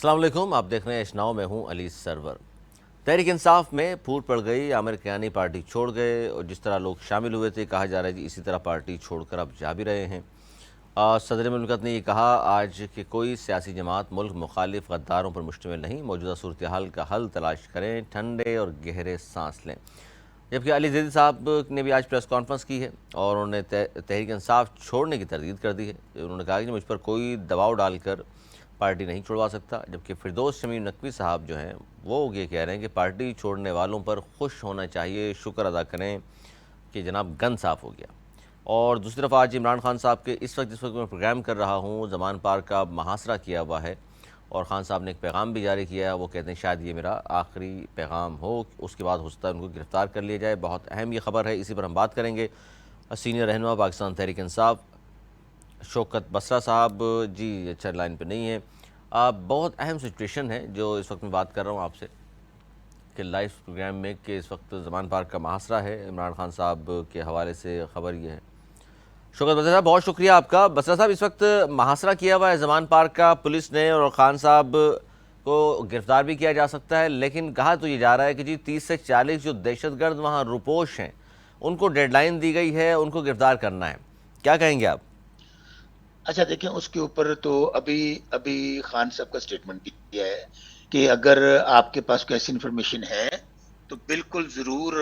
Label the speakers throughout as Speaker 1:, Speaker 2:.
Speaker 1: السلام علیکم، آپ دیکھ رہے ہیں اشناؤ، میں ہوں علی سرور۔ تحریک انصاف میں پھوٹ پڑ گئی، عامر کیانی پارٹی چھوڑ گئے اور جس طرح لوگ شامل ہوئے تھے کہا جا رہا ہے جی اسی طرح پارٹی چھوڑ کر اب جا بھی رہے ہیں۔ صدر مملکت نے یہ کہا آج کہ کوئی سیاسی جماعت ملک مخالف غداروں پر مشتمل نہیں، موجودہ صورتحال کا حل تلاش کریں، ٹھنڈے اور گہرے سانس لیں۔ جبکہ علی زیدی صاحب نے بھی آج پریس کانفرنس کی ہے اور انہوں نے تحریک انصاف چھوڑنے کی تردید کر دی ہے۔ انہوں نے کہا کہ مجھ پر کوئی دباؤ ڈال کر پارٹی نہیں چھوڑوا سکتا، جبکہ فردوس شمیم نقوی صاحب جو ہیں وہ یہ کہہ رہے ہیں کہ پارٹی چھوڑنے والوں پر خوش ہونا چاہیے، شکر ادا کریں کہ جناب گن صاف ہو گیا۔ اور دوسری طرف آج عمران خان صاحب کے جس وقت میں پروگرام کر رہا ہوں زمان پارک کا محاصرہ کیا ہوا ہے اور خان صاحب نے ایک پیغام بھی جاری کیا ہے، وہ کہتے ہیں شاید یہ میرا آخری پیغام ہو، اس کے بعد ہو سکتا ہے ان کو گرفتار کر لیا جائے۔ بہت اہم یہ خبر ہے، اسی پر ہم بات کریں گے۔ سینئر رہنما پاکستان تحریک انصاف شوکت بسرا صاحب جی اچھا لائن پہ نہیں ہے۔ بہت اہم سچویشن ہے جو اس وقت میں بات کر رہا ہوں آپ سے کہ لائیو پروگرام میں کہ اس وقت زمان پارک کا محاصرہ ہے، عمران خان صاحب کے حوالے سے خبر یہ ہے۔ شوکت بسرا صاحب بہت شکریہ آپ کا۔ بسرا صاحب اس وقت محاصرہ کیا ہوا ہے زمان پارک کا پولیس نے اور خان صاحب کو گرفتار بھی کیا جا سکتا ہے، لیکن کہا تو یہ جا رہا ہے کہ جی 30 سے 40 جو دہشت گرد وہاں روپوش ہیں ان کو ڈیڈ لائن دی گئی ہے، ان کو گرفتار کرنا ہے، کیا کہیں گے آپ؟
Speaker 2: اچھا دیکھیں، اس کے اوپر تو ابھی خان صاحب کا سٹیٹمنٹ بھی کیا ہے کہ اگر آپ کے پاس کوئی ایسی انفارمیشن ہے تو بالکل ضرور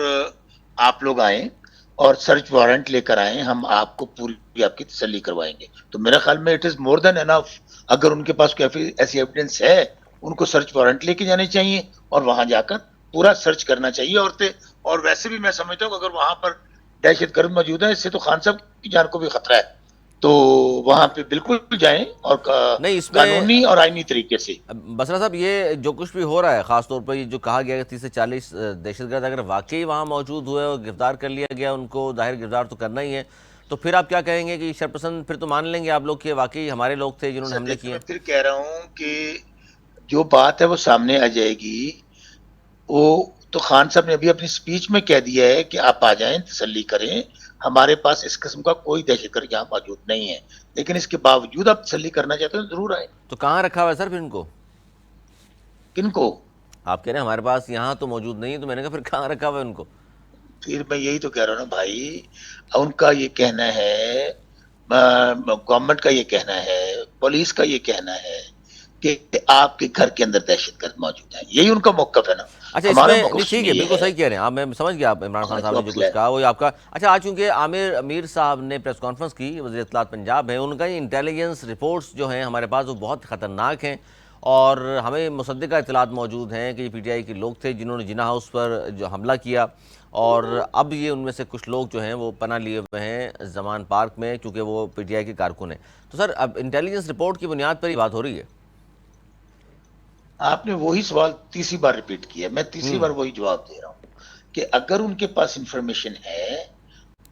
Speaker 2: آپ لوگ آئیں اور سرچ وارنٹ لے کر آئیں، ہم آپ کو پوری آپ کی تسلی کروائیں گے۔ تو میرا خیال میں اٹ از مور دین انف، اگر ان کے پاس کوئی ایسی ایویڈنس ہے ان کو سرچ وارنٹ لے کے جانے چاہیے اور وہاں جا کر پورا سرچ کرنا چاہیے۔ اور ویسے بھی میں سمجھتا ہوں کہ اگر وہاں پر دہشت گرد موجود ہے اس سے تو خان صاحب کی جان کو بھی خطرہ ہے، تو وہاں پہ بالکل جائیں اور
Speaker 1: نہیں اس میں
Speaker 2: قانونی اور آئینی طریقے سے۔
Speaker 1: بسرا صاحب یہ جو کچھ بھی ہو رہا ہے، خاص طور پر یہ جو کہا گیا کہ 30 سے 40 دہشت گرد اگر واقعی وہاں موجود ہوئے اور گرفتار کر لیا گیا، ان کو ظاہر گرفتار تو کرنا ہی ہے، تو پھر آپ کیا کہیں گے کہ شرپسند پھر تو مان لیں گے آپ لوگ کہ واقعی ہمارے لوگ تھے جنہوں نے
Speaker 2: سر
Speaker 1: حملے
Speaker 2: دیکھیں،
Speaker 1: کیے
Speaker 2: میں
Speaker 1: ہیں؟
Speaker 2: پھر کہہ رہا ہوں کہ جو بات ہے وہ سامنے آ جائے گی۔ وہ تو خان صاحب نے ابھی اپنی سپیچ میں کہہ دیا ہے کہ آپ آ جائیں، تسلی کریں، ہمارے پاس اس قسم کا کوئی دہشت گرد یہاں موجود نہیں ہے، لیکن اس کے باوجود آپ تسلی کرنا چاہتے ہیں ضرور آئیں۔
Speaker 1: تو کہاں رکھا ہوا ہے سر پھر ان کو؟
Speaker 2: کن کو؟
Speaker 1: آپ کہہ رہے ہیں ہمارے پاس یہاں تو موجود نہیں ہے، تو میں نے کہا پھر کہاں رکھا ہوا ہے ان کو؟
Speaker 2: پھر میں یہی تو کہہ رہا ہوں نا بھائی، ان کا یہ کہنا ہے، گورنمنٹ کا یہ کہنا ہے، پولیس کا یہ کہنا ہے کہ آپ کے گھر کے اندر دہشت گرد موجود ہیں، یہی ان کا موقف ہے نا۔
Speaker 1: اچھا اس
Speaker 2: ہمارا
Speaker 1: میں نہیں
Speaker 2: موقف
Speaker 1: ٹھیک ہے،
Speaker 2: یہ
Speaker 1: بالکل
Speaker 2: ہے،
Speaker 1: صحیح کہہ رہے ہیں آپ، میں سمجھ گیا آپ عمران خان
Speaker 2: ہمارا
Speaker 1: صاحب نے جو
Speaker 2: جواب
Speaker 1: کچھ
Speaker 2: ہے۔
Speaker 1: کہا وہ آپ کا۔ اچھا آج چونکہ عامر امیر صاحب نے پریس کانفرنس کی، وزیر اطلاعات پنجاب ہیں، ان کا یہ انٹیلیجنس رپورٹس جو ہیں ہمارے پاس وہ بہت خطرناک ہیں اور ہمیں مصدقہ اطلاعات موجود ہیں کہ یہ پی ٹی آئی کے لوگ تھے جنہوں نے جناح ہاؤس پر جو حملہ کیا، اور اب یہ ان میں سے کچھ لوگ جو ہیں وہ پناہ لیے ہوئے ہیں زمان پارک میں کیونکہ وہ پی ٹی آئی کے کارکن ہیں۔ تو سر اب انٹیلیجنس رپورٹ کی بنیاد پر یہ بات ہو رہی ہے؟
Speaker 2: آپ نے وہی سوال تیسری بار ریپیٹ کیا، میں تیسری
Speaker 1: ہوں
Speaker 2: بار وہی جواب دے رہا ہوں کہ اگر ان کے پاس انفارمیشن ہے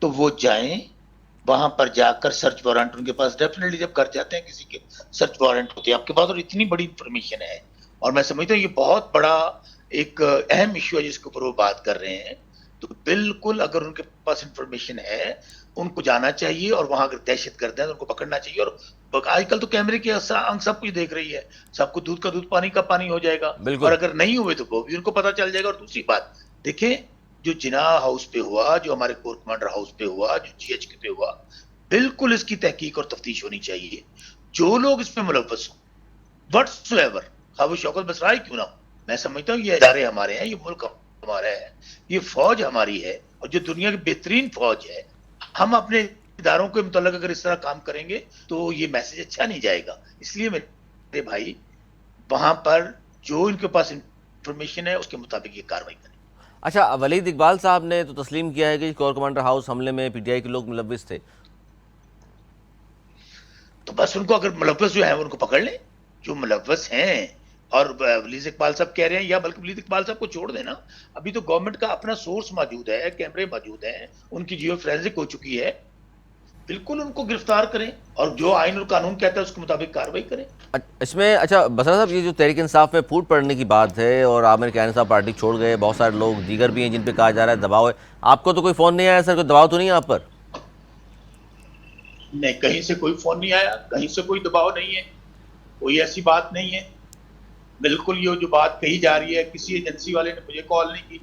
Speaker 2: تو وہ جائیں، وہاں پر جا کر سرچ وارنٹ ان کے پاس ڈیفینیٹلی، جب کر جاتے ہیں کسی کے سرچ وارنٹ ہوتے ہیں آپ کے پاس اور اتنی بڑی انفارمیشن ہے، اور میں سمجھتا ہوں یہ بہت بڑا ایک اہم ایشو ہے جس کے اوپر وہ بات کر رہے ہیں، تو بالکل اگر ان کے پاس انفارمیشن ہے ان کو جانا چاہیے اور وہاں اگر دہشت گرد ہیں تو ان کو پکڑنا چاہیے۔ اور آج کل تو کیمرے کی آنکھ سب کچھ دیکھ رہی ہے، سب کو دودھ کا دودھ پانی کا پانی ہو جائے گا، اور
Speaker 1: بالکل۔
Speaker 2: اگر نہیں ہوئے تو وہ بھی ان کو پتہ چل جائے گا۔ اور دوسری بات دیکھیں، جو جناح ہاؤس پہ ہوا، جو ہمارے کور کمانڈر ہاؤس پہ ہوا، جو جی ایچ کے پہ ہوا، بالکل اس کی تحقیق اور تفتیش ہونی چاہیے۔ جو لوگ اس میں ملوث ہوں وٹس ایور، خواہ وہ شوکت بسرا ہی کیوں نہ ہو، میں سمجھتا ہوں یہ ادارے ہمارے ہیں، یہ ملک ہمارا ہے، یہ فوج ہماری ہے اور جو دنیا کی بہترین فوج ہے۔ ہم اپنے اداروں کے متعلق اگر اس طرح کام کریں گے تو یہ میسج اچھا نہیں جائے گا۔ اس لیے میرے بھائی وہاں پر جو ان کے پاس انفارمیشن ہے اس کے مطابق یہ کاروائی کریں۔
Speaker 1: اچھا ولید اقبال صاحب نے تو تسلیم کیا ہے کہ کور کمانڈر ہاؤس حملے میں پی ٹی آئی کے لوگ ملوث تھے۔
Speaker 2: تو بس ان کو اگر ملوث جو ہیں ان کو پکڑ لیں، جو ملوث ہیں۔ اور ولید اقبال صاحب کہہ رہے ہیں، یا بلکہ ولید اقبال صاحب کو چھوڑ دینا، ابھی تو گورنمنٹ کا اپنا سورس موجود ہے، کیمرے موجود ہیں، ان کی جیو فورینزک ہو چکی ہے، بالکل ان کو گرفتار کریں اور جو آئین اور قانون کہتا ہے اس کے مطابق کاروائی کریں۔
Speaker 1: اس میں اچھا بسرا صاحب یہ جو تحریک انصاف میں پھوٹ پڑنے کی بات ہے اور عامر کیانی صاحب پارٹی چھوڑ گئے، بہت سارے لوگ دیگر بھی ہیں جن پہ کہا جا رہا ہے دباؤ ہے، آپ کو تو کوئی فون نہیں آیا سر؟ کوئی دباؤ تو نہیں ہے آپ پر؟
Speaker 2: نہیں، کہیں سے کوئی فون نہیں آیا، کہیں سے کوئی دباؤ نہیں ہے، کوئی ایسی بات نہیں ہے۔ بالکل یہ جو بات کہی جا رہی ہے، کسی ایجنسی والے نے مجھے کال نہیں کی،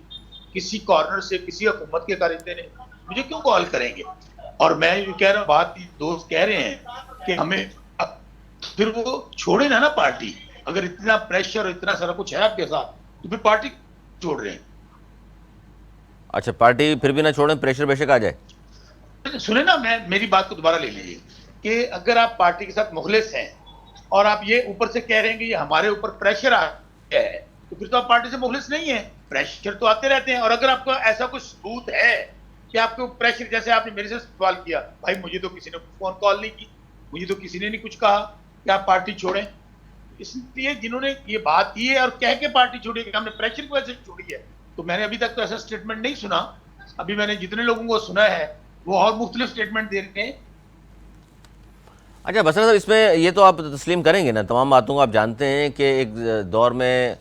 Speaker 2: کسی کارنر سے کسی حکومت کے کارندے نے مجھے کیوں کال کریں گے؟ اور میں یہ کہہ رہا ہوں، بات دوست کہہ رہے ہیں کہ ہمیں پھر وہ چھوڑے نا پارٹی، اگر اتنا پریشر اور اتنا سارا کچھ ہے آپ کے ساتھ تو پھر پارٹی چھوڑ رہے ہیں۔
Speaker 1: اچھا، پارٹی پھر بھی نہ چھوڑیں، پریشر بے شک آ جائے؟
Speaker 2: سنیں نا، میری بات کو دوبارہ لے لیجیے کہ اگر آپ پارٹی کے ساتھ مخلص ہیں اور آپ یہ اوپر سے کہہ رہے ہیں کہ یہ ہمارے اوپر پریشر آ گیا ہے، تو پھر تو آپ پارٹی سے مخلص نہیں ہیں۔ پریشر تو آتے رہتے ہیں، اور اگر آپ کا ایسا کچھ ثبوت ہے کہ آپ کو پریشر، جیسے آپ نے میرے سے سوال کیا، بھائی مجھے تو کسی نے فون کال نہیں کی، مجھے تو کسی نے نہیں کچھ کہا کہ آپ پارٹی چھوڑیں، اس لیے جنہوں نے یہ بات کی ہے اور کہہ کے پارٹی چھوڑی کہ ہم نے پریشر کی وجہ سے چھوڑی ہے، تو میں نے ابھی تک تو ایسا اسٹیٹمنٹ نہیں سنا۔ ابھی میں نے جتنے لوگوں کو سنا ہے وہ اور مختلف اسٹیٹمنٹ دے رہے ہیں۔
Speaker 1: اچھا بسر صاحب، اس میں یہ تو آپ تسلیم کریں گے نا تمام باتوں کو؟ آپ جانتے ہیں کہ ایک دور میں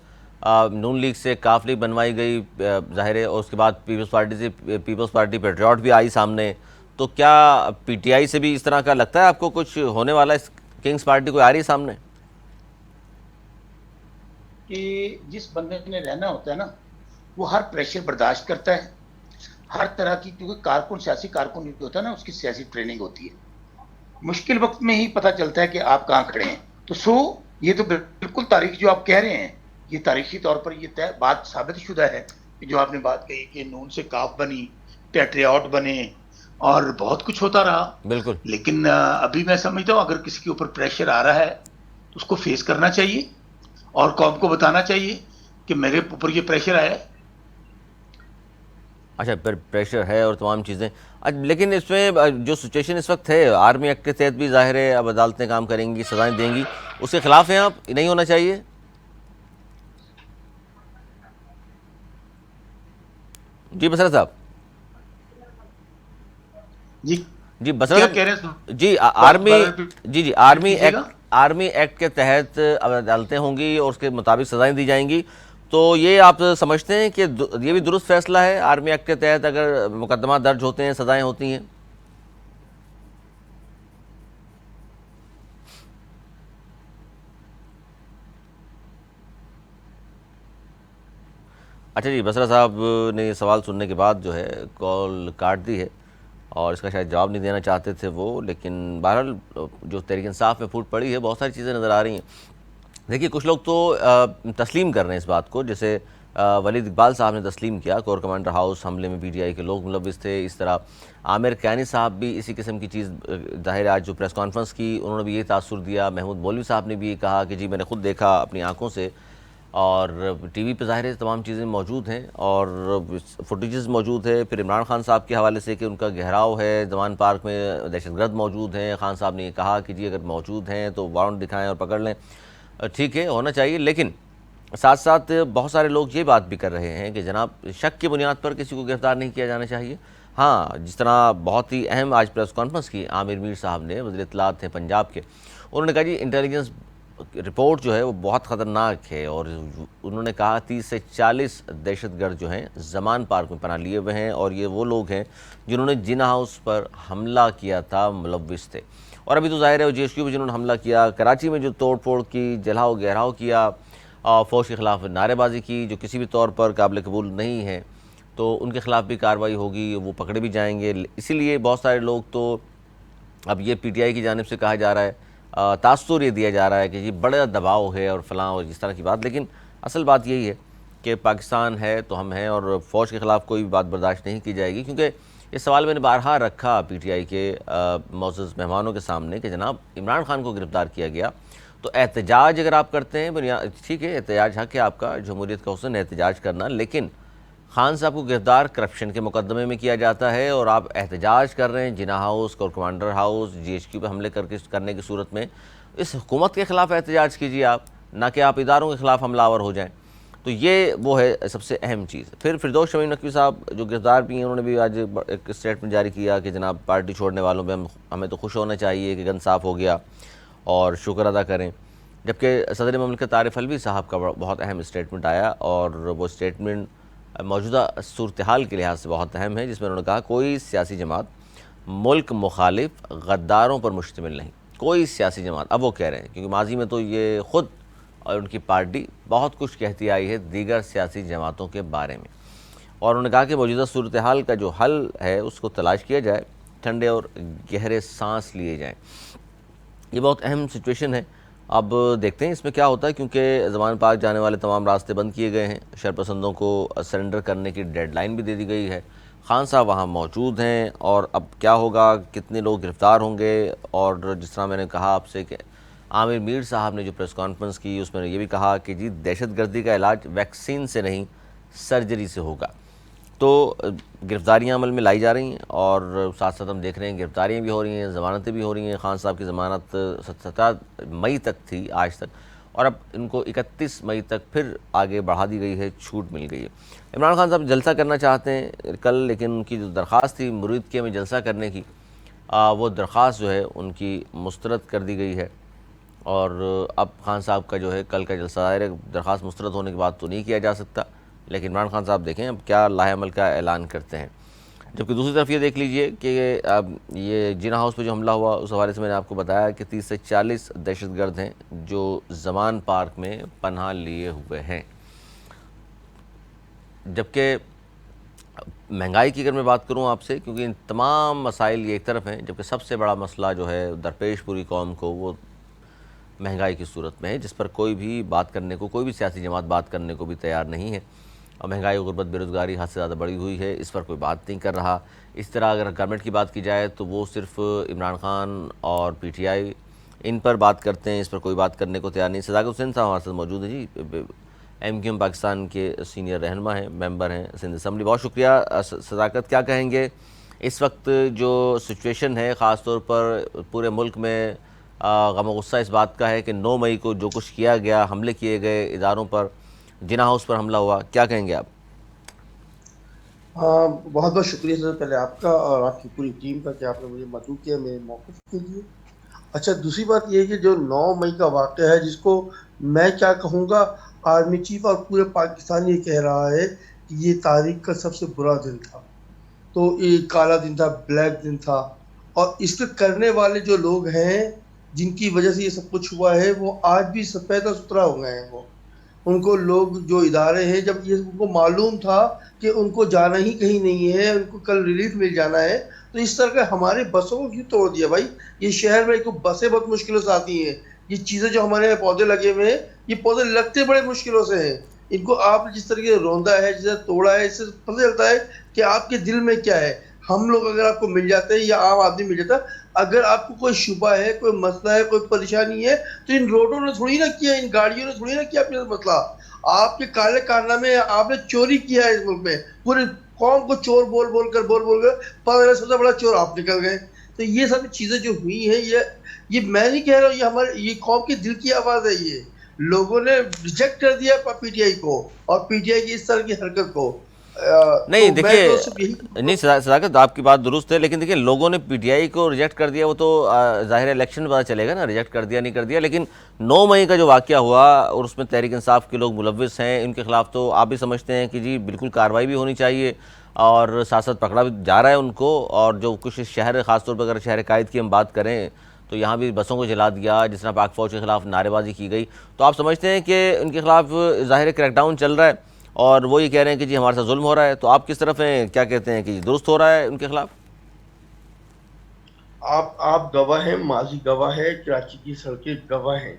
Speaker 1: نون لیگ سے کاف لیگ بنوائی گئی، ظاہر ہے، اور اس کے بعد پیپلز پارٹی سے پیپلز پارٹی پیٹریوٹ بھی آئی سامنے، تو کیا پی ٹی آئی سے بھی اس طرح کا لگتا ہے آپ کو کچھ ہونے والا؟ اس کنگز پارٹی کوئی آ رہی ہے سامنے؟
Speaker 2: کہ جس بندے نے رہنا ہوتا ہے نا، وہ ہر پریشر برداشت کرتا ہے، ہر طرح کی، کیونکہ کارکن، سیاسی کارکن جو ہوتا ہے نا، اس کی سیاسی ٹریننگ ہوتی ہے، مشکل وقت میں ہی پتہ چلتا ہے کہ آپ کہاں کھڑے ہیں۔ تو یہ تو بالکل تاریخ جو آپ کہہ رہے ہیں، یہ تاریخی طور پر یہ بات ثابت شدہ ہے کہ جو آپ نے بات کہی کہ نون سے کاف بنی، پیٹریوٹ بنے، اور بہت کچھ ہوتا رہا۔
Speaker 1: بالکل۔
Speaker 2: لیکن ابھی میں سمجھتا ہوں اگر کسی کے اوپر پریشر آ رہا ہے تو اس کو فیس کرنا چاہیے اور قوم کو بتانا چاہیے کہ میرے اوپر یہ پریشر آیا ہے۔
Speaker 1: اچھا، پریشر ہے اور تمام چیزیں، لیکن اس میں جو سچویشن اس وقت ہے، آرمی ایکٹ کے تحت بھی ظاہر ہے اب عدالتیں کام کریں گی، سزائیں دیں گی، اس کے خلاف ہیں آپ؟ نہیں ہونا چاہیے؟ جی بسر صاحب۔
Speaker 2: جی
Speaker 1: جی بسر
Speaker 2: کیا
Speaker 1: صاحب،
Speaker 2: کہہ رہے ہیں؟
Speaker 1: جی آرمی
Speaker 2: کیجیے گا۔
Speaker 1: آرمی ایکٹ کے تحت اب عدالتیں ہوں گی اور اس کے مطابق سزائیں دی جائیں گی، تو یہ آپ سمجھتے ہیں کہ یہ بھی درست فیصلہ ہے؟ آرمی ایکٹ کے تحت اگر مقدمات درج ہوتے ہیں، سزائیں ہوتی ہیں؟ اچھا جی، بسرا صاحب نے یہ سوال سننے کے بعد جو ہے کال کاٹ دی ہے، اور اس کا شاید جواب نہیں دینا چاہتے تھے وہ، لیکن بہرحال جو تحریک انصاف میں پھوٹ پڑی ہے، بہت ساری چیزیں نظر آ رہی ہیں۔ دیکھیے، کچھ لوگ تو تسلیم کر رہے ہیں اس بات کو، جیسے ولید اقبال صاحب نے تسلیم کیا، کور کمانڈر ہاؤس حملے میں پی ٹی آئی کے لوگ ملوث تھے۔ اس طرح عامر کیانی صاحب بھی اسی قسم کی چیز، ظاہر آج جو پریس کانفرنس کی انہوں نے بھی یہ تاثر دیا۔ محمود مولوی صاحب نے بھی یہ کہا کہ جی میں نے خود دیکھا اپنی آنکھوں سے، اور ٹی وی پہ ظاہر ہے تمام چیزیں موجود ہیں اور فوٹیجز موجود ہے۔ پھر عمران خان صاحب کے حوالے سے کہ ان کا گہراؤ ہے زمان پارک میں، دہشت گرد موجود ہیں، خان صاحب نے یہ کہا کہ جی اگر موجود ہیں تو وارنٹ دکھائیں اور پکڑ لیں۔ ٹھیک ہے، ہونا چاہیے، لیکن ساتھ ساتھ بہت سارے لوگ یہ بات بھی کر رہے ہیں کہ جناب شک کی بنیاد پر کسی کو گرفتار نہیں کیا جانا چاہیے۔ ہاں، جس طرح بہت ہی اہم آج پریس کانفرنس کی عامر میر صاحب نے، وزیر اطلاعات تھے پنجاب کے، انہوں نے کہا جی انٹیلیجنس رپورٹ جو ہے وہ بہت خطرناک ہے، اور انہوں نے کہا 30 سے 40 دہشت گرد جو ہیں زمان پارک میں پناہ لیے ہوئے ہیں، اور یہ وہ لوگ ہیں جنہوں نے جنا ہاؤس پر حملہ کیا تھا، ملوث تھے۔ اور ابھی تو ظاہر ہے وہ جی ایس کیو پہ جنہوں نے حملہ کیا، کراچی میں جو توڑ پھوڑ کی، جلاؤ گہراؤ کیا، فوج کے خلاف نعرے بازی کی، جو کسی بھی طور پر قابل قبول نہیں ہے، تو ان کے خلاف بھی کارروائی ہوگی، وہ پکڑے بھی جائیں گے۔ اسی لیے بہت سارے لوگ تو اب یہ پی ٹی آئی کی جانب سے کہا جا رہا ہے، تاثر یہ دیا جا رہا ہے کہ جی بڑا دباؤ ہے اور فلاں اور جس طرح کی بات، لیکن اصل بات یہی ہے کہ پاکستان ہے تو ہم ہیں، اور فوج کے خلاف کوئی بھی بات برداشت نہیں کی جائے گی، کیونکہ یہ سوال میں نے بارہا رکھا پی ٹی آئی کے معزز مہمانوں کے سامنے کہ جناب عمران خان کو گرفتار کیا گیا تو احتجاج اگر آپ کرتے ہیں، ٹھیک ہے، احتجاج حق ہے آپ کا، جمہوریت کا حسن احتجاج کرنا، لیکن خان صاحب کو گرفتار کرپشن کے مقدمے میں کیا جاتا ہے، اور آپ احتجاج کر رہے ہیں Jinnah house, corps commander house, G H Q پہ حملے کرنے کی صورت میں، اس حکومت کے خلاف احتجاج کیجیے آپ، نہ کہ آپ اداروں کے خلاف حملہ آور ہو جائیں۔ تو یہ وہ ہے سب سے اہم چیز۔ پھر فردوس شمیم نقوی صاحب جو گرفتار بھی ہیں، انہوں نے بھی آج ایک اسٹیٹمنٹ جاری کیا کہ جناب پارٹی چھوڑنے والوں پہ ہمیں تو خوش ہونا چاہیے کہ گن صاف ہو گیا اور شکر ادا کریں، جبکہ صدر مملکت عارف علوی صاحب کا بہت اہم اسٹیٹمنٹ آیا، اور وہ اسٹیٹمنٹ موجودہ صورتحال کے لحاظ سے بہت اہم ہے، جس میں انہوں نے کہا کوئی سیاسی جماعت ملک مخالف غداروں پر مشتمل نہیں، کوئی سیاسی جماعت، اب وہ کہہ رہے ہیں کیونکہ ماضی میں تو یہ خود اور ان کی پارٹی بہت کچھ کہتی آئی ہے دیگر سیاسی جماعتوں کے بارے میں، اور انہوں نے کہا کہ موجودہ صورتحال کا جو حل ہے اس کو تلاش کیا جائے، ٹھنڈے اور گہرے سانس لیے جائیں۔ یہ بہت اہم سچویشن ہے، اب دیکھتے ہیں اس میں کیا ہوتا ہے، کیونکہ زمان پاک جانے والے تمام راستے بند کیے گئے ہیں، شرپسندوں کو سرنڈر کرنے کی ڈیڈ لائن بھی دے دی گئی ہے، خان صاحب وہاں موجود ہیں، اور اب کیا ہوگا، کتنے لوگ گرفتار ہوں گے، اور جس طرح میں نے کہا آپ سے کہ عامر میر صاحب نے جو پریس کانفرنس کی اس میں یہ بھی کہا کہ جی دہشت گردی کا علاج ویکسین سے نہیں سرجری سے ہوگا، تو گرفتاریاں عمل میں لائی جا رہی ہیں، اور ساتھ ساتھ ہم دیکھ رہے ہیں گرفتاریاں بھی ہو رہی ہیں، ضمانتیں بھی ہو رہی ہیں۔ خان صاحب کی ضمانت 17 مئی تک تھی آج تک، اور اب ان کو 31 مئی تک پھر آگے بڑھا دی گئی ہے، چھوٹ مل گئی ہے۔ عمران خان صاحب جلسہ کرنا چاہتے ہیں کل، لیکن ان کی جو درخواست تھی مرید میں جلسہ کرنے کی، وہ درخواست جو ہے ان کی مسترد کر دی گئی ہے، اور اب خان صاحب کا جو ہے کل کا جلسہ ظاہر ہے درخواست مسترد ہونے کے بعد تو نہیں کیا جا سکتا، لیکن عمران خان صاحب دیکھیں اب کیا لاہ عمل کا اعلان کرتے ہیں۔ جبکہ دوسری طرف یہ دیکھ لیجئے کہ اب یہ جناح ہاؤس پہ جو حملہ ہوا اس حوالے سے میں نے آپ کو بتایا کہ 30 سے 40 دہشت گرد ہیں جو زمان پارک میں پناہ لیے ہوئے ہیں۔ جبکہ مہنگائی کی اگر میں بات کروں آپ سے، کیونکہ ان تمام مسائل یہ ایک طرف ہیں، جبکہ سب سے بڑا مسئلہ جو ہے درپیش پوری قوم کو وہ مہنگائی کی صورت میں ہے، جس پر کوئی بھی بات کرنے کو، کوئی بھی سیاسی جماعت بات کرنے کو بھی تیار نہیں ہے، اور مہنگائی، غربت، بے روزگاری حد سے زیادہ بڑھی ہوئی ہے، اس پر کوئی بات نہیں کر رہا۔ اس طرح اگر گورنمنٹ کی بات کی جائے تو وہ صرف عمران خان اور پی ٹی آئی ان پر بات کرتے ہیں، اس پر کوئی بات کرنے کو تیار نہیں۔ صداقت حسین صاحب ہمارے ساتھ موجود ہیں جی، ایم کیو ایم پاکستان کے سینئر رہنما ہیں، ممبر ہیں سندھ اسمبلی۔ بہت شکریہ صداقت، کیا کہیں گے اس وقت جو سچویشن ہے، خاص طور پر پورے ملک میں غم و غصہ اس بات کا ہے کہ 9 مئی کو جو کچھ کیا گیا، حملے کیے گئے اداروں پر، جناح ہاؤس پر حملہ ہوا، کیا کہیں گے آپ؟
Speaker 3: بہت بہت شکریہ سر پہلے آپ کا اور آپ کی پوری ٹیم کا کہ آپ نے مجھے مدعو کیا میرے موقف کے لیے۔ اچھا، دوسری بات یہ ہے کہ جو 9 مئی کا واقعہ ہے، جس کو میں کیا کہوں گا، آرمی چیف اور پورے پاکستان یہ کہہ رہا ہے کہ یہ تاریخ کا سب سے برا دن تھا، تو یہ کالا دن تھا، بلیک دن تھا، اور اس کے کرنے والے جو لوگ ہیں جن کی وجہ سے یہ سب کچھ ہوا ہے وہ آج بھی سفید اور ستھرا ہو گئے ہیں۔ وہ ان کو لوگ جو ادارے ہیں، جب یہ ان کو معلوم تھا کہ ان کو جانا ہی کہیں نہیں ہے، ان کو کل ریلیف مل جانا ہے، تو اس طرح کا ہمارے بسوں کو کیوں توڑ دیا بھائی؟ یہ شہر میں بسیں بہت مشکلوں سے آتی ہیں، یہ چیزیں جو ہمارے یہاں پودے لگے ہوئے ہیں، یہ پودے لگتے بڑے مشکلوں سے ہیں، ان کو آپ جس طریقے سے روندا ہے، جس طرح توڑا ہے، اس سے پتہ چلتا ہے کہ آپ کے دل میں کیا ہے۔ ہم لوگ اگر آپ کو مل جاتے ہیں یا عام آدمی مل جاتا، اگر آپ کو کوئی شبہ ہے، کوئی مسئلہ ہے، کوئی پریشانی ہے، تو ان روڈوں نے تھوڑی نہ کیا، ان گاڑیوں نے تھوڑی نہ کیا اپنے مسئلہ۔ آپ کے کالے کارنامے، آپ نے چوری کیا ہے اس ملک میں، پوری قوم کو چور بول بول کر پتا سب سے بڑا چور آپ نکل گئے۔ تو یہ سب چیزیں جو ہوئی ہیں، یہ میں نہیں کہہ رہا ہوں، یہ ہمارے یہ قوم کے دل کی آواز ہے۔ یہ لوگوں نے ریجیکٹ کر دیا پی ٹی آئی کو اور پی ٹی آئی کی اس طرح کی حرکت کو۔
Speaker 1: نہیں
Speaker 3: تو میں
Speaker 1: دیکھیے،
Speaker 3: تو صرف یہی
Speaker 1: نہیں صداقت آپ کی بات درست ہے، لیکن دیکھیے لوگوں نے پی ٹی آئی کو ریجیکٹ کر دیا، وہ تو ظاہر الیکشن میں پتہ چلے گا نا ریجیکٹ کر دیا نہیں کر دیا، لیکن 9 مئی کا جو واقعہ ہوا اور اس میں تحریک انصاف کے لوگ ملوث ہیں، ان کے خلاف تو آپ بھی سمجھتے ہیں کہ جی بالکل کارروائی بھی ہونی چاہیے، اور ساتھ ساتھ پکڑا بھی جا رہا ہے ان کو، اور جو کچھ شہر خاص طور پر اگر شہر قائد کی ہم بات کریں تو یہاں بھی بسوں کو جلا دیا، جس طرح پاک فوج کے خلاف نعرے بازی کی گئی، تو آپ سمجھتے ہیں کہ ان کے خلاف ظاہر کریک ڈاؤن چل رہا ہے، اور وہ یہ کہہ رہے ہیں کہ جی ہمارے ساتھ ظلم ہو رہا ہے، تو آپ کس طرف ہیں، کیا کہتے ہیں کہ درست ہو رہا ہے ان کے خلاف؟
Speaker 3: آپ گواہ ہیں، ماضی گواہ ہے، کراچی کی سڑکیں گواہ ہیں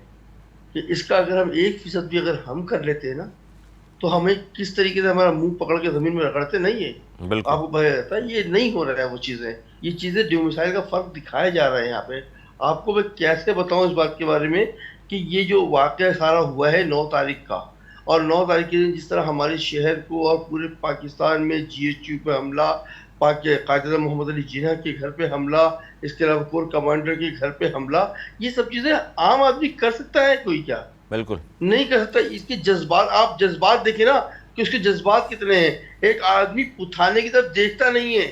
Speaker 3: کہ اس کا اگر ہم 1% بھی اگر ہم کر لیتے ہیں نا، تو ہمیں کس طریقے سے ہمارا منہ پکڑ کے زمین میں رگڑتے نہیں ہے۔
Speaker 1: بالکل
Speaker 3: آپ کو پتہ رہتا ہے یہ نہیں ہو رہا ہے، وہ چیزیں، یہ چیزیں ڈومیسائل کا فرق دکھائے جا رہے ہیں یہاں پہ۔ آپ کو میں کیسے بتاؤں اس بات کے بارے میں کہ یہ جو واقعہ سارا ہوا ہے 9 تاریخ کا، اور 9 تاریخ کے دن جس طرح ہمارے شہر کو اور پورے پاکستان میں جی ایچ یو پہ حملہ، قائد محمد علی جناح کے گھر پہ حملہ، اس کے علاوہ کور کمانڈر کے گھر پہ حملہ، یہ سب چیزیں عام آدمی کر سکتا ہے کوئی؟ کیا
Speaker 1: بالکل
Speaker 3: نہیں کر سکتا؟ اس کے جذبات، آپ جذبات دیکھیں نا کہ اس کے جذبات کتنے ہیں۔ ایک آدمی تھانے کی طرف دیکھتا نہیں ہے،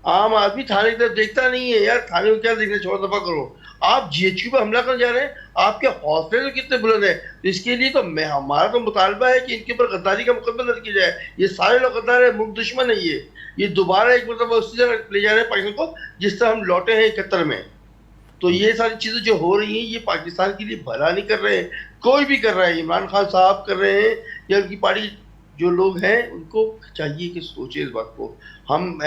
Speaker 3: عام آدمی تھانے کی طرف دیکھتا نہیں ہے، یار تھانے کو کیا دیکھنا، چھوڑ دفعہ کرو۔ آپ جی ایچ کیو پہ حملہ کرنے جا رہے ہیں، آپ کے حوصلے تو کتنے بلند ہیں۔ اس کے لیے تو ہمارا تو مطالبہ ہے کہ ان کے اوپر غداری کا مقدمہ درج کیا جائے۔ یہ سارے لوگ غدار ہیں، ملک دشمن ہے، یہ دوبارہ ایک مرتبہ اسی جگہ لے جا رہے ہیں پاکستان کو جس طرح ہم لوٹے ہیں 71 میں۔ تو یہ ساری چیزیں جو ہو رہی ہیں، یہ پاکستان کے لیے بھلا نہیں کر رہے ہیں۔ کوئی بھی کر رہا ہے, عمران خان صاحب کر رہے ہیں یا ان کی پارٹی جو لوگ ہیں, ان کو چاہیے کہ سوچے اس بات کو. ہم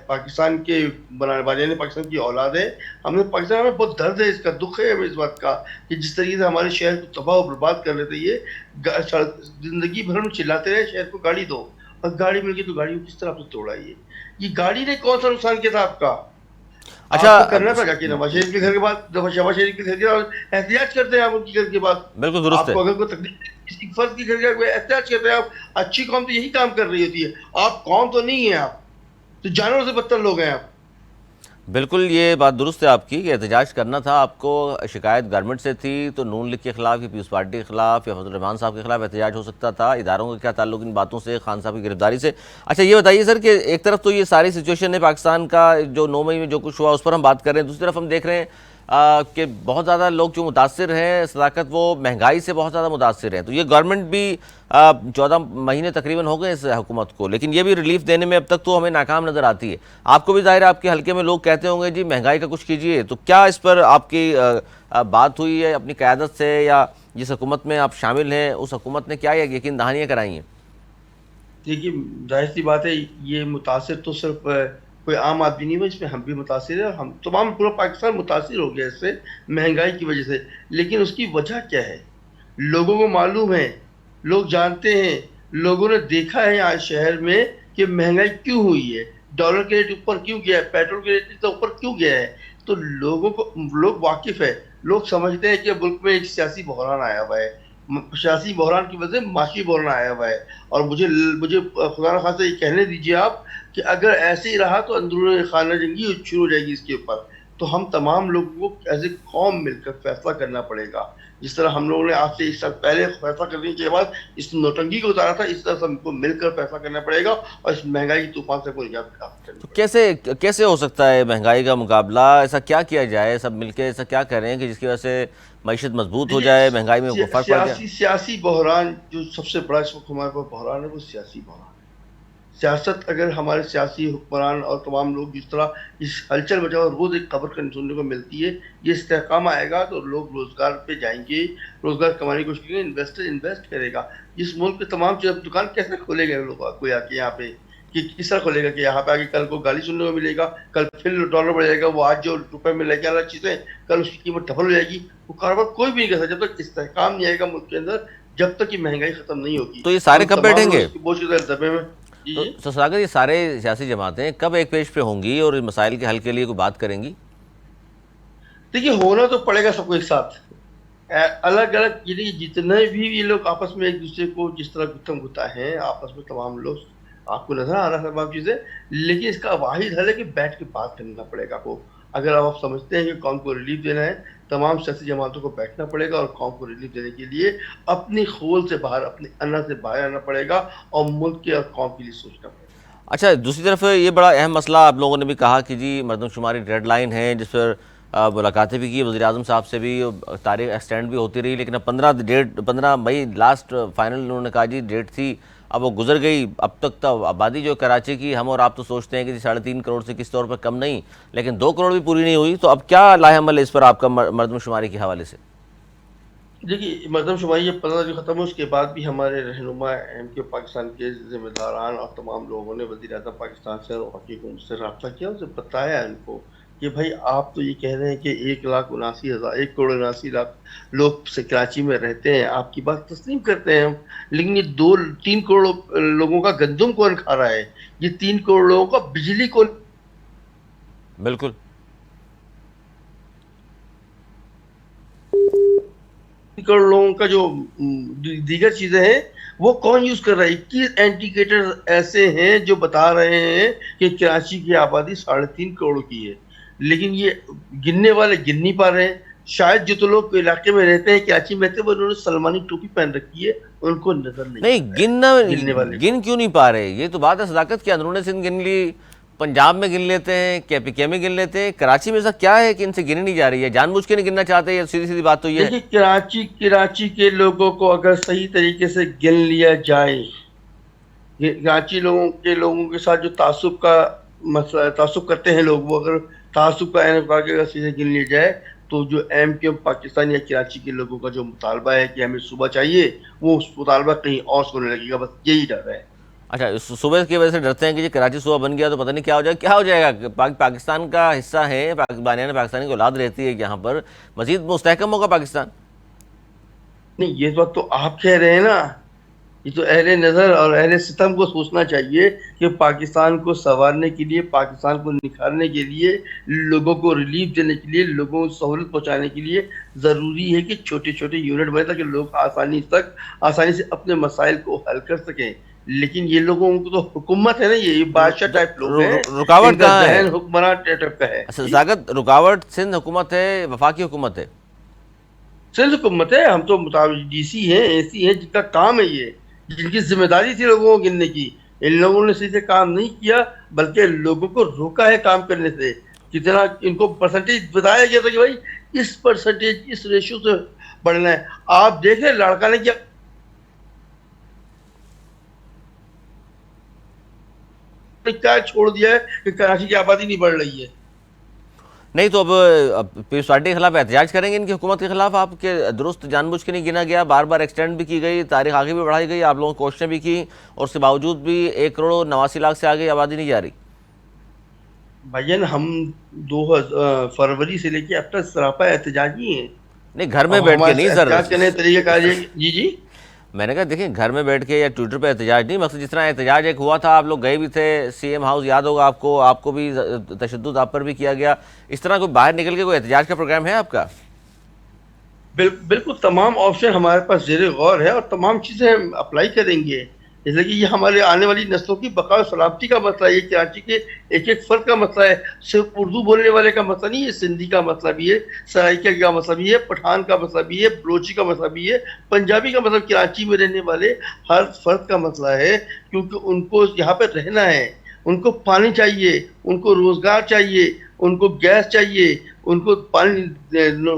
Speaker 3: پاکستان کے بنانے پاکستان کی اولاد ہے, ہم نے پاکستان میں بہت درد ہے, اس کا دکھ ہے ہمیں اس بات کا کہ جس طریقے سے ہمارے شہر کو تباہ و برباد کر لیتے, یہ زندگی بھر میں چلاتے رہے شہر کو گاڑی دو, اور گاڑی مل گئی تو گاڑی کو کس طرح سے توڑا. یہ گاڑی نے کون سا نقصان کیا تھا آپ کا؟
Speaker 1: اچھا
Speaker 3: آپ کو کرنا تھا کہ نواز شریف کے گھر کے بعد شہباز شریف کے گھر کے بعد احتجاج کرتے ہیں آپ ان کے گھر کے بعد.
Speaker 1: بالکل درست
Speaker 3: آپ
Speaker 1: ہے.
Speaker 3: کو اگر کوئی تکلیف کسی فرد کے گھر کے احتجاج کرتے ہیں آپ. اچھی قوم تو یہی کام کر رہی ہوتی ہے, آپ قوم تو نہیں ہیں, آپ تو جانوروں سے بدتر لوگ ہیں آپ.
Speaker 1: بالکل یہ بات درست ہے آپ کی کہ احتجاج کرنا تھا آپ کو. شکایت گورنمنٹ سے تھی تو نون لیگ کے خلاف یا پیپلز پارٹی کے خلاف یا فضل الرحمان صاحب کے خلاف احتجاج ہو سکتا تھا. اداروں کا کیا تعلق ان باتوں سے, خان صاحب کی گرفتاری سے؟ اچھا یہ بتائیے سر کہ ایک طرف تو یہ ساری سچویشن ہے پاکستان کا, جو 9 مئی میں جو کچھ ہوا اس پر ہم بات کر رہے ہیں, دوسری طرف ہم دیکھ رہے ہیں کہ بہت زیادہ لوگ جو متاثر ہیں صداقت, وہ مہنگائی سے بہت زیادہ متاثر ہیں. تو یہ گورنمنٹ بھی 14 مہینے تقریباً ہو گئے اس حکومت کو, لیکن یہ بھی ریلیف دینے میں اب تک تو ہمیں ناکام نظر آتی ہے. آپ کو بھی ظاہر ہے آپ کے حلقے میں لوگ کہتے ہوں گے جی مہنگائی کا کچھ کیجئے. تو کیا اس پر آپ کی بات ہوئی ہے اپنی قیادت سے, یا جس حکومت میں آپ شامل ہیں اس حکومت نے کیا یقین دہانیاں کرائی ہیں؟
Speaker 3: دیکھیے ظاہر سی بات ہے, یہ متاثر تو صرف کوئی عام آدمی نہیں ہوا, اس میں ہم بھی متاثر ہیں, ہم تمام پورا پاکستان متاثر ہو گیا اس سے مہنگائی کی وجہ سے. لیکن اس کی وجہ کیا ہے لوگوں کو معلوم ہے, لوگ جانتے ہیں, لوگوں نے دیکھا ہے آج شہر میں کہ مہنگائی کیوں ہوئی ہے, ڈالر کے ریٹ اوپر کیوں گیا ہے, پیٹرول کے ریٹ اوپر کیوں گیا ہے. تو لوگ واقف ہے, لوگ سمجھتے ہیں کہ ملک میں ایک سیاسی بحران آیا ہوا ہے, سیاسی بحران کی وجہ سے معاشی بحران آیا ہوا ہے. اور مجھے خدا نخواستہ یہ کہنے دیجیے آپ کہ اگر ایسے ہی رہا تو اندرون خانہ جنگی شروع ہو جائے گی اس کے اوپر. تو ہم تمام لوگوں کو ایز اے قوم مل کر فیصلہ کرنا پڑے گا. جس طرح ہم لوگوں نے آج سے 1 سال پہلے فیصلہ کرنے کے بعد اس نوٹنگی کو اتارا تھا, اس طرح سے ہم کو مل کر فیصلہ کرنا پڑے گا اور اس مہنگائی کی طوفان سے کوئی نجات حاصل کرنی پڑے گی.
Speaker 1: کیسے ہو سکتا ہے مہنگائی کا مقابلہ؟ ایسا کیا کیا جائے, سب مل کے ایسا کیا کریں کہ جس کی وجہ سے معیشت مضبوط ہو جائے, مہنگائی میں فرق پڑ جائے؟
Speaker 3: سیاسی بحران جو سب سے بڑا اس وقت ہمارے پاس بحران ہے وہ سیاسی بحران ہے. سیاست اگر ہمارے سیاسی حکمران اور تمام لوگ جس طرح اس ہلچل مچا اور روز ایک خبر سننے کو ملتی ہے, یہ استحکام آئے گا تو لوگ روزگار پہ جائیں گے, روزگار کمانے کی کوشش کریں گے, انویسٹر انویسٹ کرے گا. جس ملک کے تمام دکان کیسے کھولے گئے لوگ کوئی آ کے یہاں پہ, کہ کس طرح کھولے گا کہ یہاں پہ آگے کل کو گالی سننے کو ملے گا, کل پھر ڈالر بڑھ جائے گا, وہ آج جو روپے میں لے کے آ رہا چیزیں کل اس کی قیمت ڈبل ہو جائے گی. وہ کاروبار کوئی بھی نہیں کر سکتا جب تک استحکام نہیں آئے گا ملک کے اندر, جب تک یہ مہنگائی ختم نہیں ہوگی.
Speaker 1: تو یہ سارے کب بیٹھیں گے
Speaker 3: دبے میں
Speaker 1: تو ساداگر, یہ سارے سیاسی جماعتیں کب ایک پیج پہ ہوں گی اور اس مسائل کے حل کے لیے کوئی بات کریں گی؟
Speaker 3: دیکھیے ہونا تو پڑے گا سب کو ایک ساتھ, الگ الگ, یعنی جتنے بھی یہ لوگ آپس میں ایک دوسرے کو جس طرح گتم گتا ہے آپس میں تمام لوگ, آپ کو نظر آ رہا ہے تمام چیزیں, لیکن اس کا واحد حل ہے کہ بیٹھ کے بات کرنا پڑے گا کو. اگر آپ سمجھتے ہیں کہ قوم کو ریلیف دینا ہے, تمام سیاسی جماعتوں کو بیٹھنا پڑے گا اور قوم کو ریلیف دینے کے لیے اپنی خول سے باہر, اپنی انا سے باہر آنا پڑے گا اور ملک کے اور قوم کے لیے سوچنا پڑے گا.
Speaker 1: اچھا دوسری طرف یہ بڑا اہم مسئلہ آپ لوگوں نے بھی کہا کہ جی مردم شماری ڈیڈ لائن ہے, جس پر ملاقاتیں بھی کی وزیر اعظم صاحب سے بھی, تاریخ ایکسٹینڈ بھی ہوتی رہی, لیکن اب 15 مئی لاسٹ فائنل انہوں نے کہا جی ڈیٹ تھی, اب وہ گزر گئی. اب تک تو آبادی جو کراچی کی ہم اور آپ تو سوچتے ہیں کہ 3.5 کروڑ سے کس طور پر کم نہیں, لیکن 2 کروڑ بھی پوری نہیں ہوئی. تو اب کیا لاہ عمل ہے اس پر آپ کا مردم شماری کے حوالے سے؟
Speaker 3: دیکھیے مردم شماری یہ 15 جو ختم ہو اس کے بعد بھی ہمارے رہنما ایم کے پاکستان کے ذمہ داران اور تمام لوگوں نے وزیر اعظم پاکستان سے اور حقیقت سے رابطہ کیا, اسے بتایا ان کو کہ بھائی آپ تو یہ کہہ رہے ہیں کہ 1 کروڑ 79 لاکھ لوگ سے کراچی میں رہتے ہیں, آپ کی بات تسلیم کرتے ہیں ہم, لیکن یہ 3 کروڑ لوگوں کا گندم کون کھا رہا ہے, یہ 3 کروڑ لوگوں کا بجلی کون.
Speaker 1: بالکل
Speaker 3: 3 کروڑ لوگوں کا جو دیگر چیزیں ہیں وہ کون یوز کر رہا ہے. 21 انڈیکیٹر ایسے ہیں جو بتا رہے ہیں کہ کراچی کی آبادی 3.5 کروڑ کی ہے, لیکن یہ گننے والے گن نہیں پا رہے ہیں. شاید جو تو لوگ علاقے میں رہتے ہیں کراچی میں رہتے ہیں, انہوں نے سلمانی ٹوپی پہن رکھی ہے, ان کو نظر نہیں
Speaker 1: گن کیوں نہیں پا رہے. یہ تو بات ہے صداقت کی, اندرون سندھ گن لی, پنجاب میں گن لیتے ہیں, KPK میں گن لیتے ہیں, کراچی میں ایسا کیا ہے کہ ان سے گنی نہیں جا رہی ہے؟ جان بوجھ کے نہیں گننا چاہتے, یہ سیدھی بات تو یہ ہے.
Speaker 3: دیکھیے کراچی کے لوگوں کو اگر صحیح طریقے سے گن لیا جائے, کراچی لوگوں کے ساتھ جو تعصب کا مسئلہ تعصب کرتے ہیں لوگ, وہ اگر تعصب کا اگر سیدھے گن لیا جائے تو جو ایم کیو پاکستان یا کراچی کے لوگوں کا جو مطالبہ ہے کہ ہمیں صبح چاہیے، وہ اس مطالبہ کہیں اور سے ہونے لگے گا، بس یہی ڈر ہے۔
Speaker 1: اچھا، صوبے کی وجہ سے ڈرتے ہیں کہ جی کراچی صوبہ بن گیا تو پتہ نہیں کیا ہو جائے گا، پاکستان کا حصہ ہے، بانیان پاکستانی کی اولاد رہتی ہے یہاں پر، مزید مستحکم ہوگا پاکستان۔
Speaker 3: نہیں، یہ بات تو آپ کہہ رہے ہیں نا، یہ تو اہل نظر اور اہل ستم کو سوچنا چاہیے کہ پاکستان کو سنوارنے کے لیے، پاکستان کو نکھارنے کے لیے، لوگوں کو ریلیف دینے کے لیے، لوگوں کو سہولت پہنچانے کے لیے ضروری ہے کہ چھوٹے چھوٹے یونٹ بنے تاکہ لوگ آسانی سے اپنے مسائل کو حل کر سکیں۔ لیکن یہ لوگوں کو تو حکومت ہے نا، یہ بادشاہ ٹائپ لوگ ہیں، ان
Speaker 1: رکاوٹ
Speaker 3: کا
Speaker 1: کہاں ہے؟
Speaker 3: ذہن حکمران ٹائپ کا ہے۔
Speaker 1: ساغت، رکاوٹ سندھ حکومت ہے، وفاقی حکومت ہے؟
Speaker 3: سندھ حکومت ہے، ہم تو ڈی سی ہیں، اے سی ہیں، جن کا کام ہے یہ، جن کی ذمہ داری تھی لوگوں کو گننے کی۔ ان لوگوں نے صحیح سے کام نہیں کیا، بلکہ لوگوں کو روکا ہے کام کرنے سے۔ جتنا ان کو پرسنٹیج بتایا گیا تھا کہ بھائی اس پرسنٹیج، اس ریشو سے بڑھنا ہے، آپ دیکھ لیں لڑکا نے کیا چھوڑ دیا ہے کہ کراچی کی آبادی نہیں بڑھ رہی ہے۔
Speaker 1: نہیں تو اب پیپلز پارٹی کے خلاف احتجاج کریں گے، ان کی حکومت کے خلاف؟ آپ کے درست جان بوجھ کے نہیں گنا گیا، بار بار ایکسٹینڈ بھی کی گئی، تاریخ آگے بھی بڑھائی گئی، آپ لوگوں کو کوششیں بھی کی، اور اس کے باوجود بھی 1,89,00,000 سے آگے آبادی نہیں جا رہی۔
Speaker 3: بھائین، ہم 2 فروری سے لے کے اب تک سراپا احتجاجی ہیں۔
Speaker 1: نہیں، گھر میں
Speaker 3: اب
Speaker 1: بیٹھ کے
Speaker 3: ہمارے
Speaker 1: نہیں سر،
Speaker 3: احتجاج کرنے کا طریقہ کار یہ، جی
Speaker 1: میں نے کہا دیکھیں گھر میں بیٹھ کے یا ٹویٹر پہ احتجاج نہیں، مقصد جس طرح احتجاج ایک ہوا تھا، آپ لوگ گئے بھی تھے سی ایم ہاؤس، یاد ہوگا آپ کو بھی تشدد آپ پر بھی کیا گیا، اس طرح کوئی باہر نکل کے کوئی احتجاج کا پروگرام ہے آپ کا؟
Speaker 3: بالکل تمام آپشن ہمارے پاس زیر غور ہے، اور تمام چیزیں ہم اپلائی کریں گے، جیسے کہ یہ ہمارے آنے والی نسلوں کی بقا و سلامتی کا مسئلہ ہے، یہ کراچی کے ایک ایک فرد کا مسئلہ ہے، صرف اردو بولنے والے کا مسئلہ نہیں، یہ سندھی کا مسئلہ بھی ہے، سرائیکیہ کا مسئلہ بھی ہے، پٹھان کا مسئلہ بھی ہے، بلوچی کا مسئلہ بھی ہے، پنجابی کا مسئلہ، کراچی میں رہنے والے ہر فرد کا مسئلہ ہے، کیونکہ ان کو یہاں پہ رہنا ہے، ان کو پانی چاہیے، ان کو روزگار چاہیے، ان کو گیس چاہیے، ان کو پانی،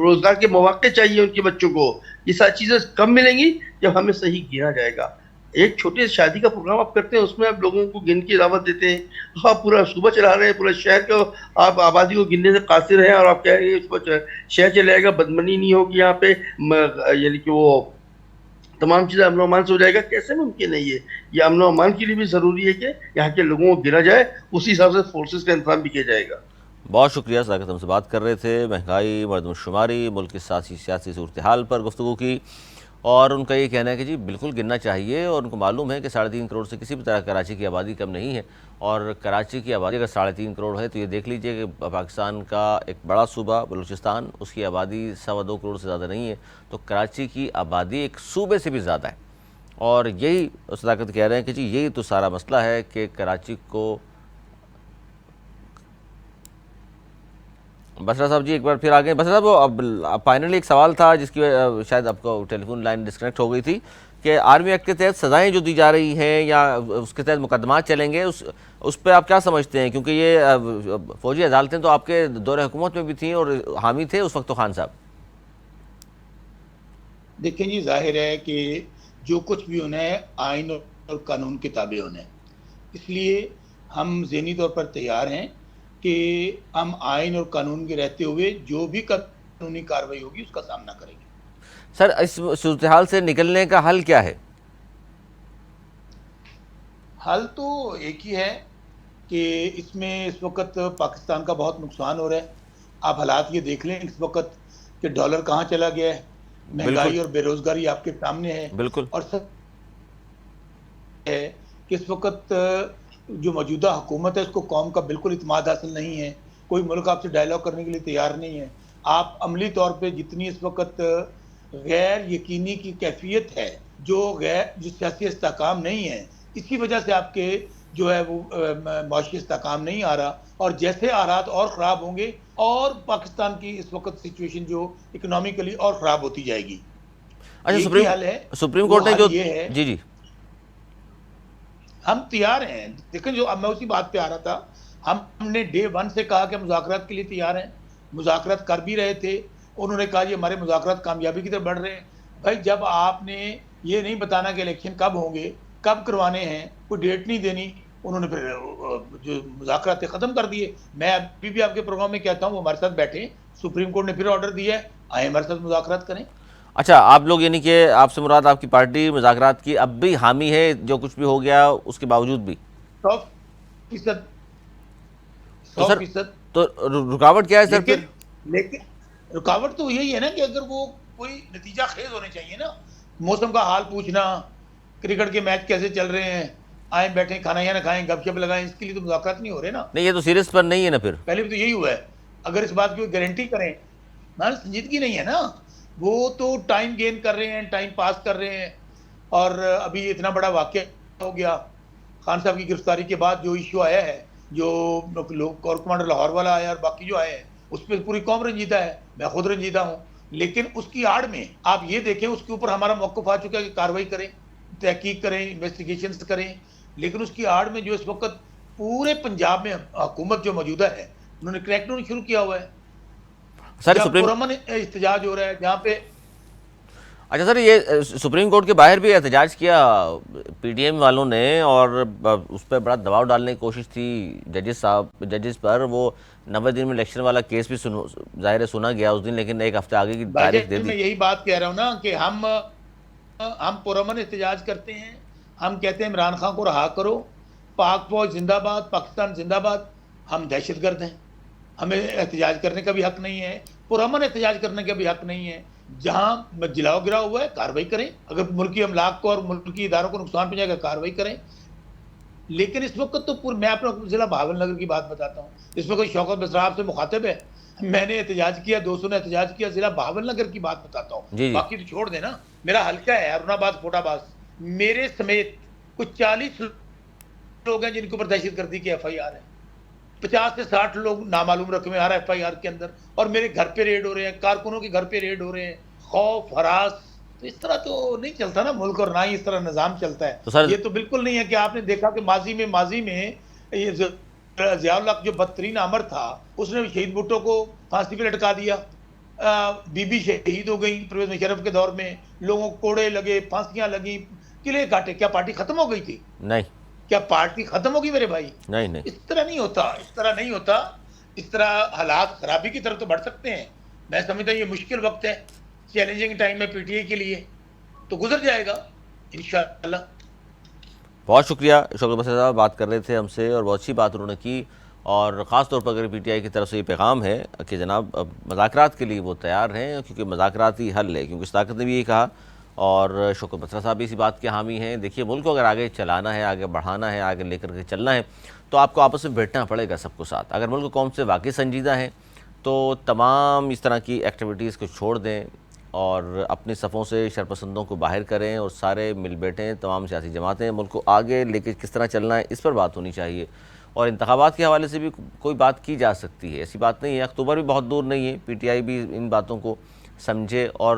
Speaker 3: روزگار کے مواقع چاہیے ان کے بچوں کو۔ یہ ساری چیزیں کب ملیں گی؟ جب ہمیں صحیح گنا جائے گا۔ ایک چھوٹی شادی کا پروگرام آپ کرتے ہیں، اس میں آپ لوگوں کو گن کی دعوت دیتے ہیں، آپ پورا صوبہ چلا رہے ہیں، پورا شہر کو آپ آبادی کو گننے سے قاصر ہیں، اور آپ کہہ رہے ہیں شہر چلے گا، بدمنی نہیں ہوگی یہاں پہ، یعنی کہ وہ تمام چیزیں امن و امان سے ہو جائے گا۔ کیسے ممکن ہے یہ امن و امان کے لیے بھی ضروری ہے کہ یہاں کے لوگوں کو گنا جائے، اسی حساب سے فورسز کا انتظام بھی کیا جائے گا۔
Speaker 1: بہت شکریہ ساغت، ہم سے بات کر رہے تھے، مہنگائی، مردم شماری، ملک کی سیاسی صورتحال پر گفتگو کی، اور ان کا یہ کہنا ہے کہ جی بالکل گننا چاہیے، اور ان کو معلوم ہے کہ 3.5 کروڑ سے کسی بھی طرح کراچی کی آبادی کم نہیں ہے، اور کراچی کی آبادی اگر 3.5 کروڑ ہے تو یہ دیکھ لیجئے کہ پاکستان کا ایک بڑا صوبہ بلوچستان، اس کی آبادی 2.25 کروڑ سے زیادہ نہیں ہے، تو کراچی کی آبادی ایک صوبے سے بھی زیادہ ہے، اور یہی صداقت کہہ رہے ہیں کہ جی یہی تو سارا مسئلہ ہے کہ کراچی کو۔ بسرا صاحب جی ایک بار پھر آگئے۔ بسرا صاحب، اب فائنلی ایک سوال تھا جس کی شاید آپ کو ٹیلی فون لائن ڈسکنیکٹ ہو گئی تھی، کہ آرمی ایکٹ کے تحت سزائیں جو دی جا رہی ہیں یا اس کے تحت مقدمات چلیں گے، اس پہ آپ کیا سمجھتے ہیں؟ کیونکہ یہ فوجی عدالتیں تو آپ کے دور حکومت میں بھی تھیں اور حامی تھے اس وقت تو خان صاحب۔
Speaker 2: دیکھیں جی، ظاہر ہے کہ جو کچھ بھی انہیں آئین اور قانون کے تابع ہونے، اس لیے ہم ذہنی طور پر تیار ہیں کہ ہم آئین اور قانون کے رہتے ہوئے جو بھی قانونی کارروائی ہوگی اس کا سامنا کریں گے۔
Speaker 1: سر، اس صورتحال سے نکلنے کا حل کیا ہے؟
Speaker 2: حل تو ایک ہی ہے کہ اس میں اس وقت پاکستان کا بہت نقصان ہو رہا ہے۔ آپ حالات یہ دیکھ لیں اس وقت کہ ڈالر کہاں چلا گیا ہے، مہنگائی اور بے روزگاری آپ کے سامنے ہے،
Speaker 1: بالکل،
Speaker 2: اور سب ہے کہ اس وقت جو موجودہ حکومت ہے اس کو قوم کا بالکل اعتماد حاصل نہیں ہے، کوئی ملک آپ سے ڈائیلاگ کرنے کے لیے تیار نہیں ہے۔ آپ عملی طور پہ جتنی اس وقت غیر یقینی کی کیفیت ہے، جو سیاسی استحکام نہیں ہے، اس کی وجہ سے آپ کے جو ہے وہ معاشی استحکام نہیں آ رہا، اور جیسے حالات اور خراب ہوں گے اور پاکستان کی اس وقت سچویشن جو اکنامیکلی اور خراب ہوتی جائے گی۔
Speaker 1: اچھا،
Speaker 2: ایک حل ہے،
Speaker 1: سپریم
Speaker 2: وہ
Speaker 1: کورٹ نے
Speaker 2: حل
Speaker 1: جو
Speaker 2: یہ ہے،
Speaker 1: جی
Speaker 2: ہم تیار ہیں۔ دیکھیں، جو اب میں اسی بات پہ آ رہا تھا، ہم نے ڈے 1 سے کہا کہ مذاکرات کے لیے تیار ہیں، مذاکرات کر بھی رہے تھے، انہوں نے کہا یہ ہمارے مذاکرات کامیابی کی طرف بڑھ رہے ہیں۔ بھائی جب آپ نے یہ نہیں بتانا کہ الیکشن کب ہوں گے، کب کروانے ہیں، کوئی ڈیٹ نہیں دینی، انہوں نے پھر جو مذاکرات ختم کر دیے۔ میں ابھی بھی آپ کے پروگرام میں کہتا ہوں وہ ہمارے ساتھ بیٹھیں، سپریم کورٹ نے پھر آرڈر دیا ہے آئیں ہمارے ساتھ مذاکرات کریں.
Speaker 1: اچھا آپ لوگ یعنی کہ آپ سے مراد آپ کی پارٹی مذاکرات کی اب بھی حامی ہے جو کچھ بھی ہو گیا اس کے باوجود بھی؟
Speaker 2: 100%.
Speaker 1: تو سر
Speaker 2: 100%.
Speaker 1: تو رکاوٹ کیا ہے سر پھر؟
Speaker 2: لیکن رکاوٹ تو یہی ہے نا کہ اگر وہ کوئی نتیجہ خیز ہونے چاہیے نا. موسم کا حال پوچھنا, کرکٹ کے میچ کیسے چل رہے ہیں, آئیں بیٹھیں کھانا یا نہ کھائیں گپ شپ لگائیں, اس کے لیے تو مذاکرات نہیں ہو رہے نا.
Speaker 1: نہیں یہ تو سیریس پر نہیں ہے نا پھر.
Speaker 2: پہلے بھی تو یہی ہوا ہے. اگر اس بات کی گارنٹی کریں نا, سنجیدگی نہیں ہے نا. وہ تو ٹائم گین کر رہے ہیں, ٹائم پاس کر رہے ہیں. اور ابھی اتنا بڑا واقعہ ہو گیا خان صاحب کی گرفتاری کے بعد, جو ایشو آیا ہے, جو کور کمانڈر لاہور والا آیا اور باقی جو آئے ہیں, اس پہ پوری قوم رنجیدہ ہے, میں خود رنجیدہ ہوں. لیکن اس کی آڑ میں آپ یہ دیکھیں اس کے اوپر ہمارا موقف آ چکا ہے کہ کارروائی کریں, تحقیق کریں, انویسٹیگیشنز کریں. لیکن اس کی آڑ میں جو اس وقت پورے پنجاب میں حکومت جو موجودہ ہے, انہوں نے کریک ڈاؤن شروع کیا ہوا ہے.
Speaker 1: سر
Speaker 2: جہاں
Speaker 1: سپریم
Speaker 2: پرامن احتجاج ہو رہا ہے, جہاں پہ
Speaker 1: اچھا سر یہ سپریم کورٹ کے باہر بھی احتجاج کیا پی ٹی ایم والوں نے, اور اس پہ بڑا دباؤ ڈالنے کی کوشش تھی ججز پر. وہ 90 دن میں الیکشن والا کیس بھی ظاہر ہے سنا گیا اس دن, لیکن ایک ہفتے آگے کی تاریخ دے دی.
Speaker 2: میں یہی بات کہہ رہا ہوں نا کہ ہم پرامن احتجاج کرتے ہیں. ہم کہتے ہیں عمران خان کو رہا کرو, پاک فوج زندہ باد, پاکستان زندہ باد. ہم دہشت گرد ہیں, ہمیں احتجاج کرنے کا بھی حق نہیں ہے, پرامن احتجاج کرنے کا بھی حق نہیں ہے. جہاں جلاؤ گراؤ ہوا ہے کارروائی کریں, اگر ملکی املاک کو اور ملکی اداروں کو نقصان پہنچائے گا کارروائی کریں. لیکن اس وقت تو میں اپنا ضلع بہاول نگر کی بات بتاتا ہوں. اس وقت شوکت بسرا سے مخاطب ہے, میں نے احتجاج کیا, 200 نے احتجاج کیا, ضلع بہاول نگر کی بات بتاتا ہوں.
Speaker 1: جی
Speaker 2: باقی تو چھوڑ دینا, میرا حلقہ ہے ارون آباد فوٹ آباد, میرے سمیت کچھ 40 لوگ ہیں جن کے اوپر دہشت گردی کی ایف آئی آر ہے. 50 سے 60 لوگ نامعلوم رقمیں آ رہا ہے ایف آئی آر کے اندر, اور میرے گھر پہ ریڈ ہو رہے ہیں, کارکنوں کے گھر پہ ریڈ ہو رہے ہیں. خوف ہراس, تو اس طرح تو نہیں چلتا نا ملک, اور نہ ہی اس طرح نظام چلتا ہے.
Speaker 1: تو سر
Speaker 2: یہ تو بالکل نہیں ہے کہ آپ نے دیکھا کہ ماضی میں یہ ضیاء الحق جو بدترین آمر تھا, اس نے شہید بھٹو کو پھانسی پہ لٹکا دیا. بی بی شہید ہو گئی پرویز مشرف کے دور میں, لوگوں کو کوڑے لگے, پھانسیاں لگی, قلعے کاٹے. کیا پارٹی ختم ہو گئی تھی؟
Speaker 1: نہیں
Speaker 2: کیا پارٹی ختم ہوگی میرے بھائی؟
Speaker 1: نہیں
Speaker 2: اس طرح نہیں ہوتا, اس طرح نہیں ہوتا. اس طرح حالات خرابی کی طرف تو بڑھ سکتے ہیں. میں سمجھتا ہوں یہ مشکل وقت ہے, چیلنجنگ ٹائم ہے پی ٹی آئی کے لیے, تو گزر جائے گا انشاءاللہ.
Speaker 1: بہت شکریہ شوکت بسرا صاحب, بات کر رہے تھے ہم سے اور بہت اچھی بات انہوں نے کی. اور خاص طور پر اگر پی ٹی آئی کی طرف سے یہ پیغام ہے کہ جناب مذاکرات کے لیے وہ تیار ہیں, کیونکہ مذاکراتی حل ہے, کیونکہ صداقت نے بھی یہی کہا اور شوکت بسرا صاحب بھی اسی بات کے حامی ہیں. دیکھیے ملک کو اگر آگے چلانا ہے, آگے بڑھانا ہے, آگے لے کر کے چلنا ہے, تو آپ کو آپس میں بیٹھنا پڑے گا سب کو ساتھ. اگر ملک قوم سے واقعی سنجیدہ ہیں تو تمام اس طرح کی ایکٹیویٹیز کو چھوڑ دیں اور اپنی صفوں سے شرپسندوں کو باہر کریں اور سارے مل بیٹھیں. تمام سیاسی جماعتیں ملک کو آگے لے کے کس طرح چلنا ہے اس پر بات ہونی چاہیے. اور انتخابات کے حوالے سے بھی کوئی بات کی جا سکتی ہے, ایسی بات نہیں ہے. اکتوبر بھی بہت دور نہیں ہے, پی ٹی آئی بھی ان باتوں کو سمجھے اور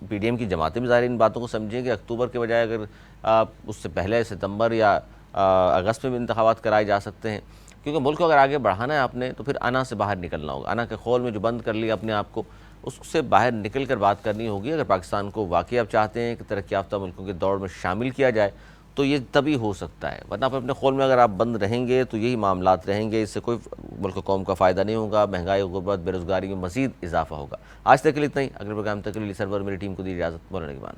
Speaker 1: پی ڈی ایم کی جماعتیں بھی ظاہر ان باتوں کو سمجھیں کہ اکتوبر کے بجائے اگر اس سے پہلے ستمبر یا اگست میں بھی انتخابات کرائے جا سکتے ہیں. کیونکہ ملک کو اگر آگے بڑھانا ہے آپ نے تو پھر انا سے باہر نکلنا ہوگا. انا کے خول میں جو بند کر لیا اپنے آپ کو, اس سے باہر نکل کر بات کرنی ہوگی. اگر پاکستان کو واقعی آپ چاہتے ہیں کہ ترقی یافتہ ملکوں کے دوڑ میں شامل کیا جائے تو یہ تبھی ہو سکتا ہے, ورنہ پھر اپنے خول میں اگر آپ بند رہیں گے تو یہی معاملات رہیں گے. اس سے کوئی ملک و قوم کا فائدہ نہیں ہوگا, مہنگائی, غربت, بے روزگاری میں مزید اضافہ ہوگا. آج تک کے لیے اتنا ہی. اگلے پروگرام تک کے لیے سرور میری ٹیم کو دی اجازت. مولانا نگہبان.